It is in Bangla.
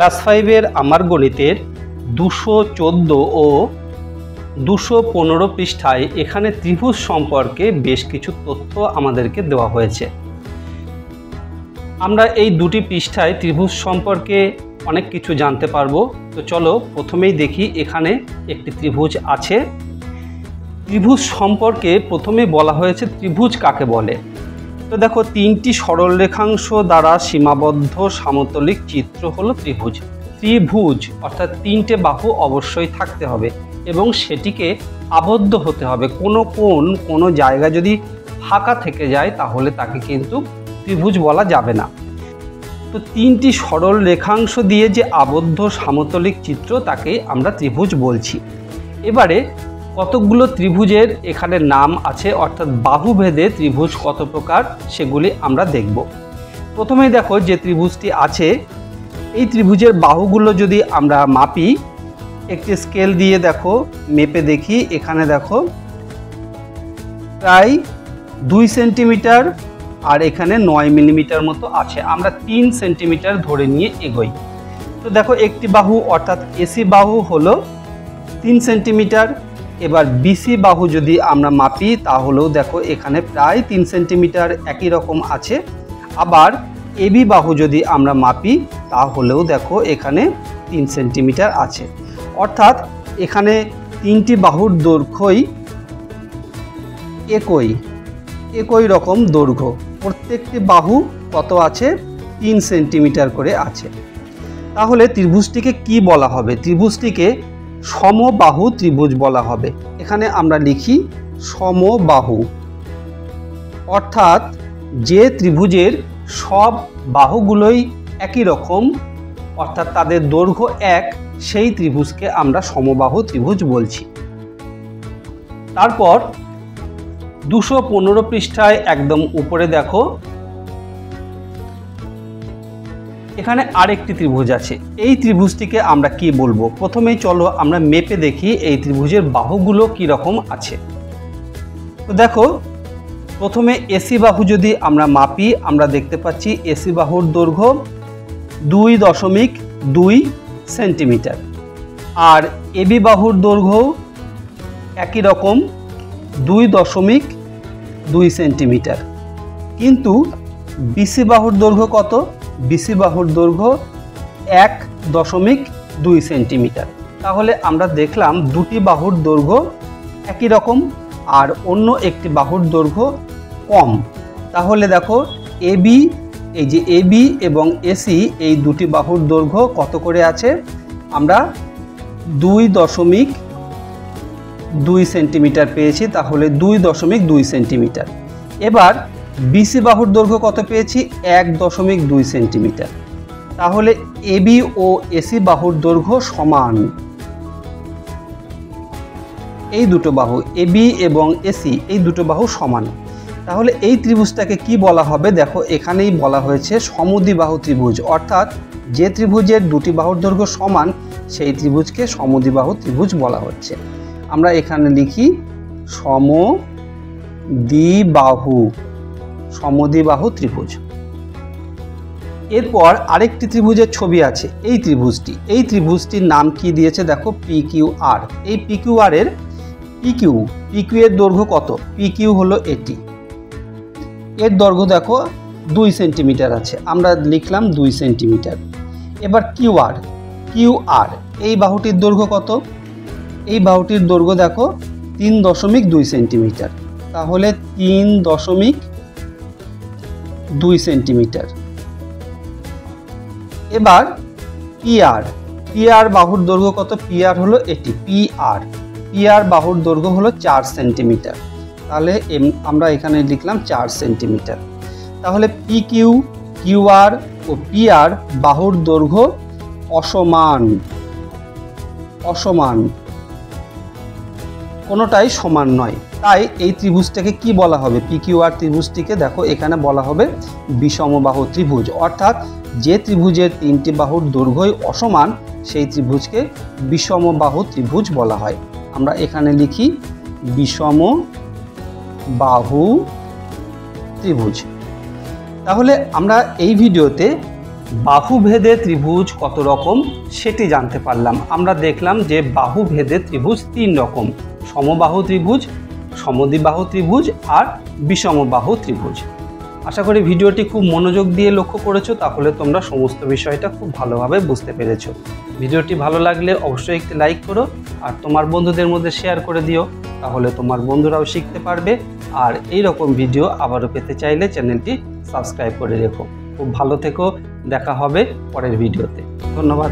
ক্লাস 5-এর আমার গণিতের 214 ও 215 পৃষ্ঠায় এখানে ত্রিভুজ সম্পর্কে বেশ কিছু তথ্য আমাদেরকে দেওয়া হয়েছে। আমরা এই দুটি পৃষ্ঠায় ত্রিভুজ সম্পর্কে অনেক কিছু জানতে পারবো। তো চলো প্রথমেই দেখি এখানে একটি ত্রিভুজ আছে। ত্রিভুজ সম্পর্কে প্রথমে বলা হয়েছে ত্রিভুজ কাকে বলে। তো দেখো, তিনটি সরল রেখাংশ দ্বারা সীমাবদ্ধ সমতলিক চিত্র হলো ত্রিভুজ। ত্রিভুজ অর্থাৎ তিনটে বাহু অবশ্যই থাকতে হবে এবং সেটিকে আবদ্ধ হতে হবে। কোনো জায়গা যদি ফাঁকা থেকে যায় তাহলে তাকে কিন্তু ত্রিভুজ বলা যাবে না। তো তিনটি সরল রেখাংশ দিয়ে যে আবদ্ধ সমতলিক চিত্র তাকে আমরা ত্রিভুজ বলছি। এবারে কতকগুলো ত্রিভুজের এখানে নাম আছে, অর্থাৎ বাহুভেদে ত্রিভুজ কত প্রকার সেগুলি আমরা দেখব। প্রথমেই দেখো যে ত্রিভুজটি আছে, এই ত্রিভুজের বাহুগুলো যদি আমরা মাপি, একটি স্কেল দিয়ে দেখো মেপে দেখি, এখানে দেখো প্রায় 2 সেন্টিমিটার আর এখানে 9 মিলিমিটার মতো আছে। আমরা 3 সেন্টিমিটার ধরে নিয়ে এগোই। তো দেখো একটি বাহু অর্থাৎ এসি বাহু হলো 3 সেন্টিমিটার। এবার বিসি বাহু যদি আমরা মাপি তাহলেও দেখো এখানে প্রায় 3 সেন্টিমিটার একই রকম আছে। আবার এবি বাহু যদি আমরা মাপি তাহলেও দেখো এখানে 3 সেন্টিমিটার আছে। অর্থাৎ এখানে তিনটি বাহুর দৈর্ঘ্যই একই রকম দৈর্ঘ্য। প্রত্যেকটি বাহু কত আছে? 3 সেন্টিমিটার করে আছে। তাহলে ত্রিভুজটিকে কি বলা হবে? ত্রিভুজটিকে সমবাহু ত্রিভুজ বলা হবে। এখানে আমরা লিখি সমবাহু, অর্থাৎ যে ত্রিভুজের সব বাহুগুলোই একই রকম, অর্থাৎ তাদের দৈর্ঘ্য এক, সেই ত্রিভুজকে আমরা সমবাহু ত্রিভুজ বলছি। তারপর 215 পৃষ্ঠায় একদম উপরে দেখো এখানে আরেকটি ত্রিভুজ আছে। এই ত্রিভুজটিকে আমরা কি বলবো? প্রথমেই চলো আমরা মেপে দেখি এই ত্রিভুজের বাহুগুলো কি রকম আছে। তো দেখো, প্রথমে এসি বাহু যদি আমরা মাপি, আমরা দেখতে পাচ্ছি এসি বাহুর দৈর্ঘ্য 2.2 সেন্টিমিটার, আর এবি বাহুর দৈর্ঘ্য একই রকম 2.2 সেন্টিমিটার। কিন্তু বিসি বাহুর দৈর্ঘ্য কত? বিসি বাহুর দৈর্ঘ্য 1.2 সেন্টিমিটার। তাহলে আমরা দেখলাম দুটি বাহুর দৈর্ঘ্য একই রকম আর অন্য একটি বাহুর দৈর্ঘ্য কম। তাহলে দেখো এবি এবং এসি এই দুটি বাহুর দৈর্ঘ্য কত করে আছে? আমরা 2.2 সেন্টিমিটার পেয়েছি, তাহলে 2.2 সেন্টিমিটার। এবার বিসি বাহুর দৈর্ঘ্য কত পেয়েছি? 1.2 সেন্টিমিটার। তাহলে এবি ও এসি বাহুর দৈর্ঘ্য সমান। এই দুটো বাহু এবি এবং এসি এই দুটো বাহু সমান। তাহলে এই ত্রিভুজটাকে কি বলা হবে? দেখো এখানেই বলা হয়েছে সমদ্বিবাহু ত্রিভুজ, অর্থাৎ যে ত্রিভুজের দুটি বাহুর দৈর্ঘ্য সমান সেই ত্রিভুজকে সমদ্বিবাহু ত্রিভুজ বলা হচ্ছে। আমরা এখানে লিখি সমদ্বিবাহু ত্রিভুজ। এরপর আরেকটি ত্রিভুজের ছবি আছে। এই ত্রিভুজটির নাম কি দিয়েছে? দেখো PQR। এই PQR এর PQ এর দৈর্ঘ্য কত? PQ হলো এটি, এর দৈর্ঘ্য দেখো 2 সেন্টিমিটার আছে, আমরা লিখলাম 2 সেন্টিমিটার। এবার QR এই বাহুটির দৈর্ঘ্য কত? এই বাহুটির দৈর্ঘ্য দেখো 3.2 সেন্টিমিটার। তাহলে 3.2 সেন্টিমিটার। এবার PR বাহুর দৈর্ঘ্য কত? PR হলো এটি, PR বাহুর দৈর্ঘ্য হলো 4 সেন্টিমিটার। তাহলে আমরা এখানে লিখলাম 4 সেন্টিমিটার। তাহলে PQ, QR ও PR বাহুর দৈর্ঘ্য অসমান, কোনোটাই সমান নয়। তাই এই ত্রিভুজটাকে কি বলা হবে? PQR ত্রিভুজটিকে দেখো এখানে বলা হবে বিষমবাহু ত্রিভুজ, অর্থাৎ যে ত্রিভুজের তিনটি বাহুর দৈর্ঘ্যই অসমান সেই ত্রিভুজকে বিষমবাহু ত্রিভুজ বলা হয়। আমরা এখানে লিখি বিষমবাহু ত্রিভুজ। তাহলে আমরা এই ভিডিওতে বাহুভেদে ত্রিভুজ কত রকম সেটি জানতে পারলাম। আমরা দেখলাম যে বাহুভেদে ত্রিভুজ 3 রকম: সমবাহু ত্রিভুজ, সমদ্বিবাহু ত্রিভুজ আর বিষমবাহু ত্রিভুজ। আশা করি ভিডিওটি খুব মনোযোগ দিয়ে লক্ষ্য করেছো, তাহলে তোমরা সমস্ত বিষয়টা খুব ভালোভাবে বুঝতে পেরেছো। ভিডিওটি ভালো লাগলে অবশ্যই একটি লাইক করো আর তোমার বন্ধুদের মধ্যে শেয়ার করে দিও, তাহলে তোমার বন্ধুরাও শিখতে পারবে। আর এই রকম ভিডিও আবারও পেতে চাইলে চ্যানেলটি সাবস্ক্রাইব করে রেখো। খুব ভালো থেকো, দেখা হবে পরের ভিডিওতে। ধন্যবাদ।